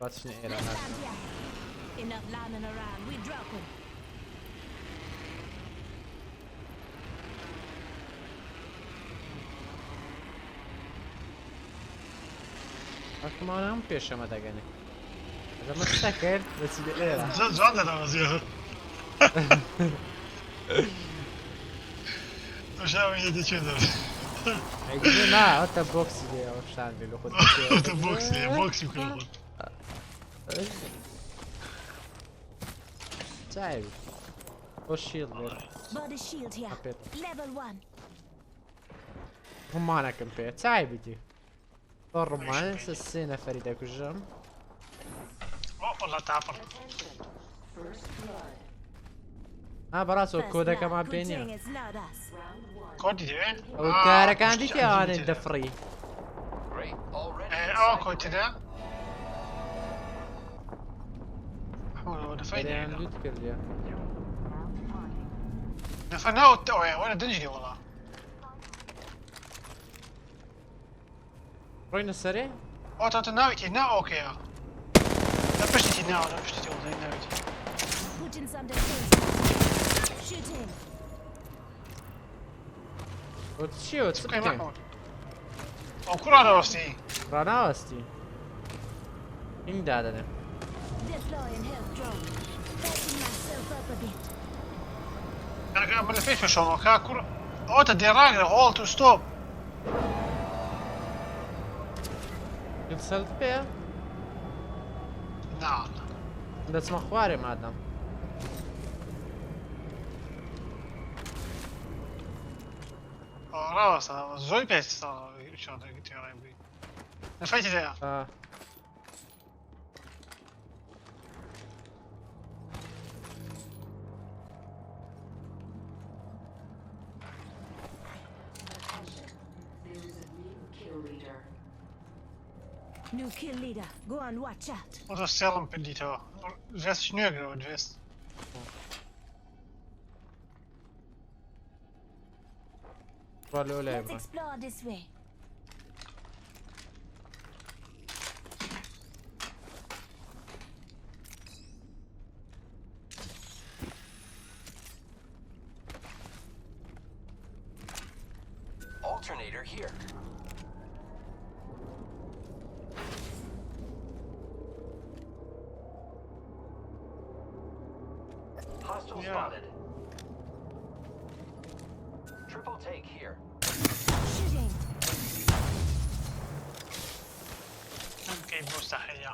Patrzcie ile nas. Enough lying around. We dropping. Akkor ma nem piesem a tegeni. Ez a most szekerd, vesz ide éle. Żadne tam az jön. To trzeba mi jedzie ciężar. Ej, na, ott a box ide, a sándri lokot. To box mikrofon. Csáj. O shield ver. Body shield here. Apet. Level 1. هم nekem például. Csáj biti. Arra már ez a széne feridek uzsam. والله تعبر. Barazzo coda che ma bene. It's not us. كودي ده؟ O cara canditi on in the free. Great, already. كودي ده؟ هو ده فايدة Vediamo tutti che lì. دفناه التوعية ولا دنجلي والله. Provi a stare? ترى ناويتي نا اوكي. لا بشتي نا ولا بشتي والله ناويتي. Putting some defense. Shooting. Oddio, اوكي ok. محمود. او كل هذا وستي. Ranasti. Indadane. Deploying health drone. Backing myself up a bit. انا ما لفيت في الشوط كا كل تدي راجل هول تو ستوب. Eتصلت بيها؟ نعم. ده اسمه خواري مادام. راس زوي بيست شو هذا قلت يا ربي. لفيت ده. New kill leader. Go on, watch out. Och så ställer de på dit här. Väst snögrå, väst. Quale Let's leva? explore this way. Alternator here. Hostile spotted. Triple take here. Shooting. ممكن مستحيل.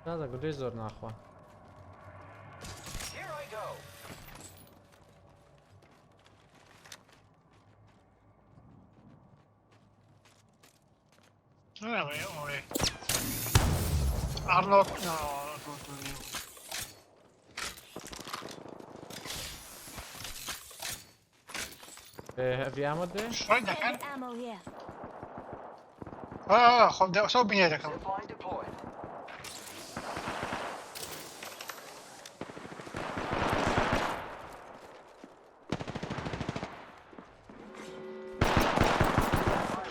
هذا قول زورنا اخوان. Here I go. Oj. Arnold, no. Abbiamo due? شوي دكان. Ammo here. خذ ده سو بني دكان. Zipline deployed.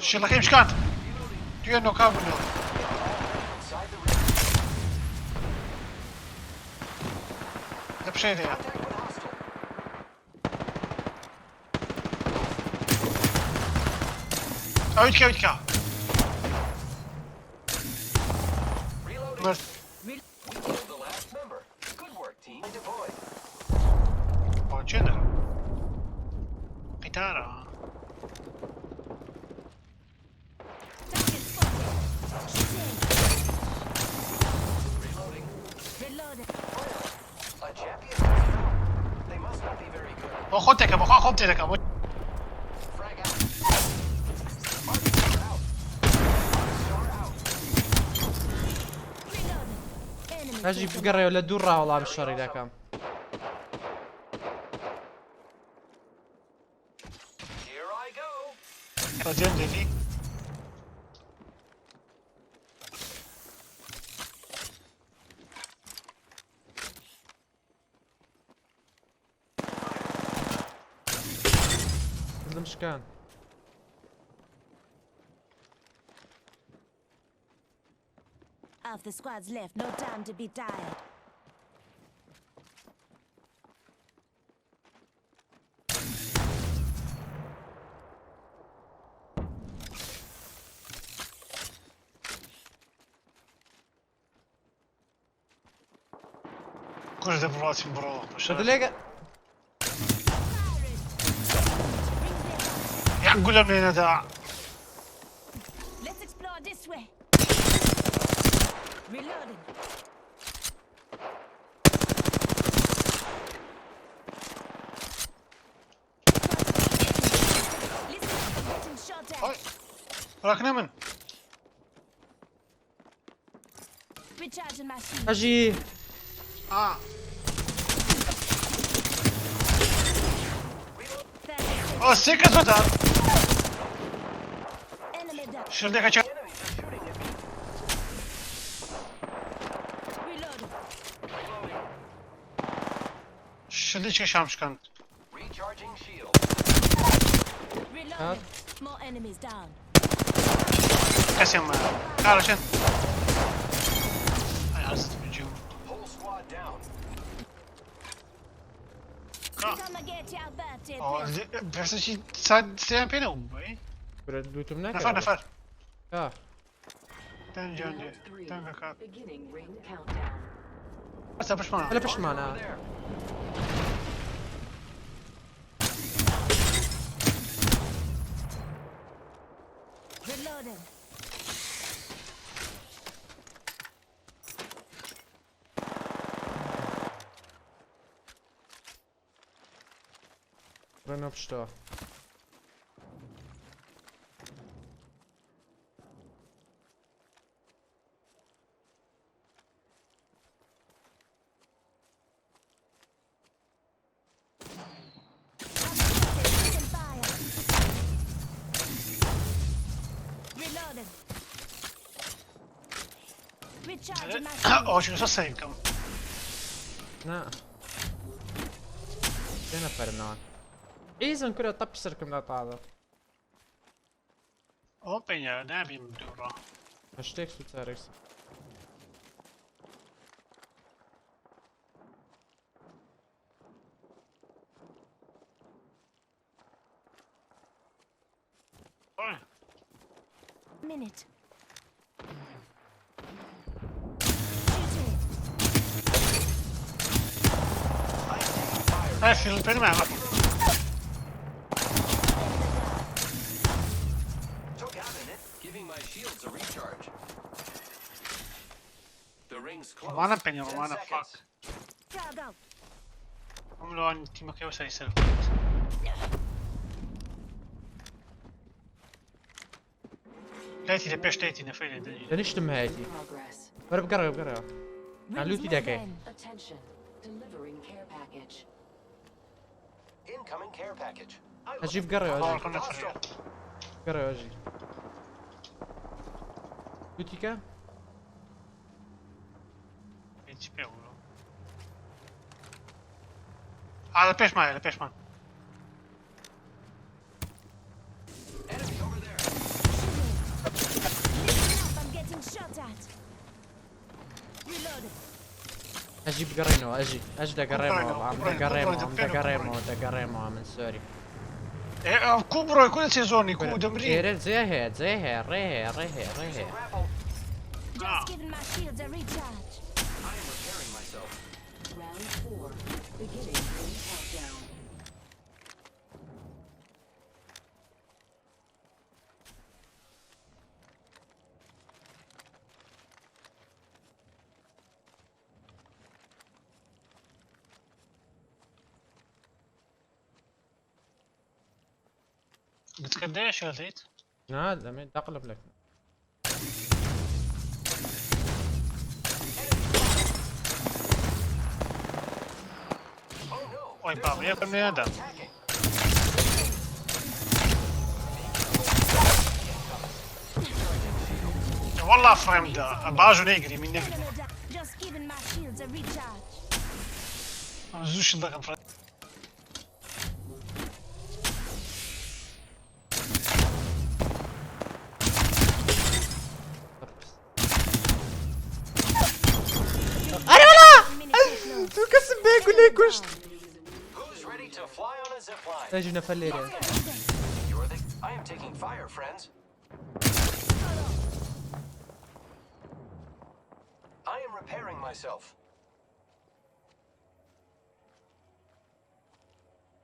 شيل لك مش كانت. Tu انه كابل. Inside the ring. ده بشيء ده. Contact with hostile. اويتك. Reloading. مرت. We killed the last member. Good work, team. Deployed. او كذا. قتالة. Target spotted. Shooting. Reloading. Reloading. A champion has found. They must not be very good. خذتك ابو خذتك ابو. Frag out. Arcs are out. Arcs are out. Reloading. Enemy اجي taken بقري ولا درة والله بالشر اذا كان. Here I go. رجال دي. كان Half the squad's left, no time to be tired. كل ده براسي برا هذا ليه يعقول لهم لنا داع. Let's explore this way. Reloading. Listen, I'm getting shot هاي at. راكنا من Recharging my shield. اجي اه 30 اه سيكا زودا enemy down. شو بدك اشوف Reloading. شو بدك شامش كانت Recharging shield. Reloading. More enemies down. قسم تعال شن هاي عزت بالجو Whole squad down. Come and get your birthday اه present. بس شي صاد سيان بينه باي ردوتو منك نفر نفر اه تنجان تنجان Beginning ring countdown. بس باش معنا هلا فيش معنا Reloading. رنا بشتا Taking fire. Reloading. Recharging my shield. اه شو صار كم نا جينا فرنان ايزن كله طبسركم لا طاعة او بينيا نابي مدورة هاشتاج سوتساريكس Minute. هاي في البين معنا Took out in it, giving my shields a recharge. The ring's close. معنا بينيا 10 معنا seconds. فاك Frag out. هم لو ان تيمك يوسع يسلف ليتي لبيش ليتي نفيلي دنيا لنشتم هايتي Progress. قرب قرب قرب علوتي داكي Attention. Delivering care package. Incoming care package. I اجيب قرب اه اجي كنا نفر قرب اجي لوتي كام؟ اتش بي اولو هذا بيش معي هذا بيش معي enemy over there. Listen up, I'm getting shot at. Reloading. اجيب قرينو اجي دا قريمو قرينو. دا قريمو من سوري ايه كوبرو كل سيزوني كو دمري ايرل زي هيد ريه Grapple. Just giving my shields a recharge. I am repairing myself. Round 4. Beginning ring countdown. قلت قديش يا زيد؟ هذا من تقلب لك Oh no. واي بابا يا بني ادم Attacking. والله فريم ده باجو يجري من يجري Enemy down. Just giving my shields a recharge. زوش الضغط فريم باجي نفلي ليه You're the. I am taking fire, friends. I am repairing myself.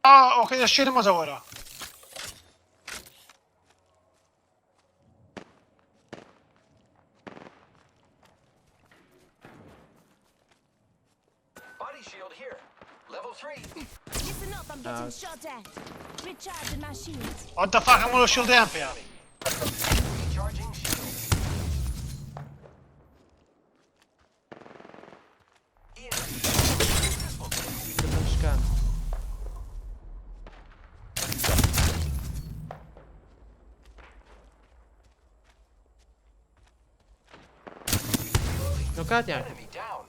اوكي الشيء المزورة. Body shield here. Level 3. Listen up, I'm getting shot at. Recharging my shields. What the fuck عملوا شيل ديام فيها. Recharging shield. كله مش كان نوكات يعني Enemy down.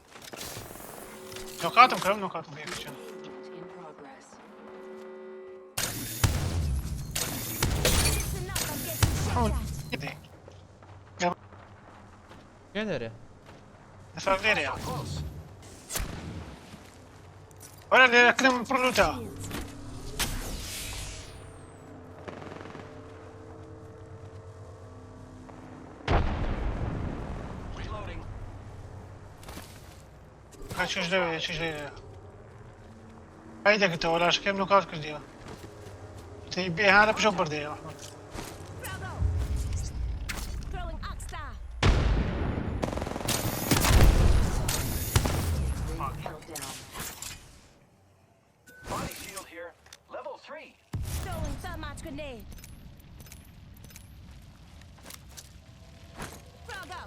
نقاطهم كلهم نقاطهم هيك شنو. In progress. Listen up, I'm getting shot at. كده. قدر دفع غير يعني. Close. ولا اللي كلهم برلوتا. Shields. Reloading. كان شو جدوي شو جدوي. هيدا كنت ولا شو كم نقاط كذي. تبي هذا بجبر دي يا أحمد. Bravo. Throwing Arc Star. Countdown. Body shield here. Level 3. Throwing thermite grenade. Bravo.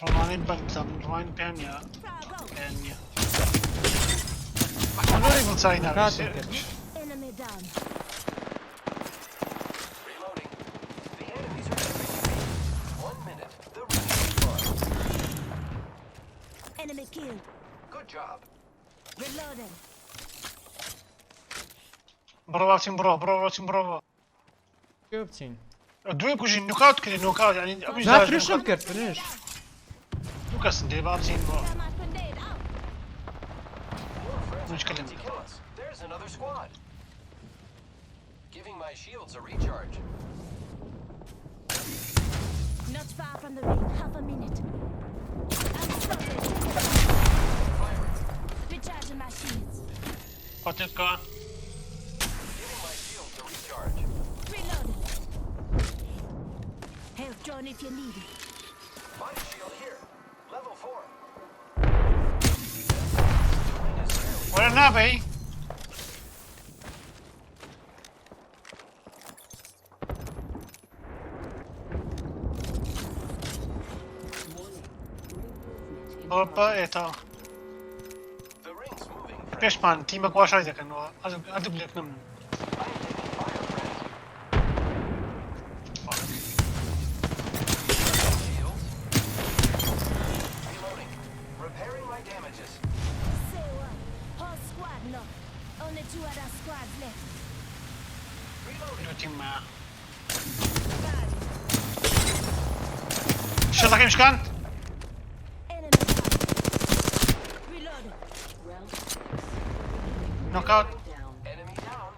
روماني بنتم روماني بيانيا Bravo. بيانيا. محمود يقول ساينا. نوكات يمكن Enemy down. Reloading. The enemies are everywhere. 1 minute. The ring is lost. Enemy killed. Good job. Reloading. برو برو برو. كيوبتين دوي كوجي نوكاوت كذي نوكاوت يعني أبي لا جاي فينيش نوكاوت. يمكن فينيش نوكاس دي بابسين برو. Thermite grenade out. More friends are Mechanical. trying to kill us. There's another squad. Giving my shields a recharge. Not far from the ring. Half a minute. I'm sorry. Firing. Recharging my shields. قتلك. Giving my shields a recharge. Reloading. Health drone if you need it. Body shield here. Level 4. ولا نابي. اوبا ايه تا. The ring's moving. Friend. ليش مان تيمك واش هيدا كانوا ادب لك نم. I am taking fire, friend. Shields. Reloading. Repairing my damages. Say what? Whole squad knocked. Only 2 other squads left. Reloading. تيم معاه. Got it. شو لك مشكان؟ Enemy down. Reloading. Round نوك اوت. down. Enemy down.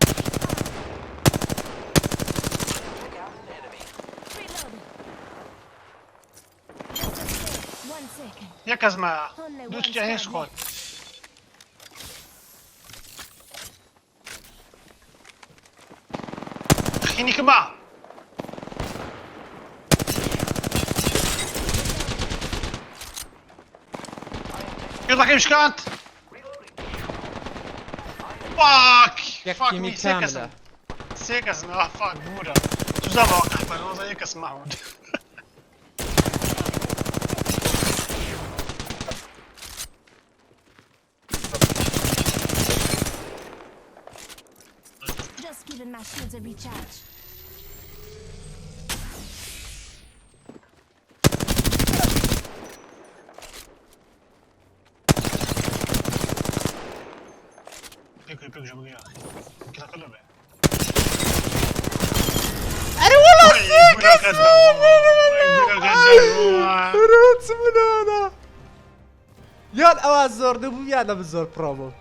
Pick out an enemy. Reloading. Just a sec. 1 second. يكز معاه. دوت جاهين سكواد. خيني كما. يلا كيف مشكانت؟ Reloading. فاك يك فاك تيمي مي سيكس كاملة سيكس فاك بورا شو زعما واقع بالو زيك اسمعوا Just giving my shields a recharge. بيكو بيكو جابوا يا اخي كذا كله بقى انا والله يقول روتس من هذا يا الاواز زور دبو يا بالزور برومو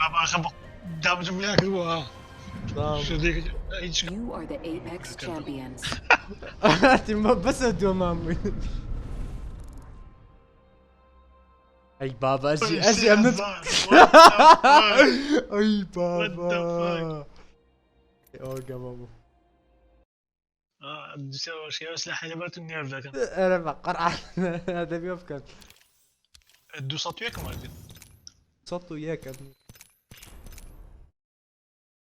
بابا خبط دامج ملاك هو طب شو ذيك ايش You are the Apex champions. بس ادوم عمي. اي بابا اجي امنت. اي بابا اوكي بابا تسوي شيء سلاح لبرت النيرف ذاك انا بقرع هذا بيفكر الدو صوت وياك ما قلت صوت وياك ابني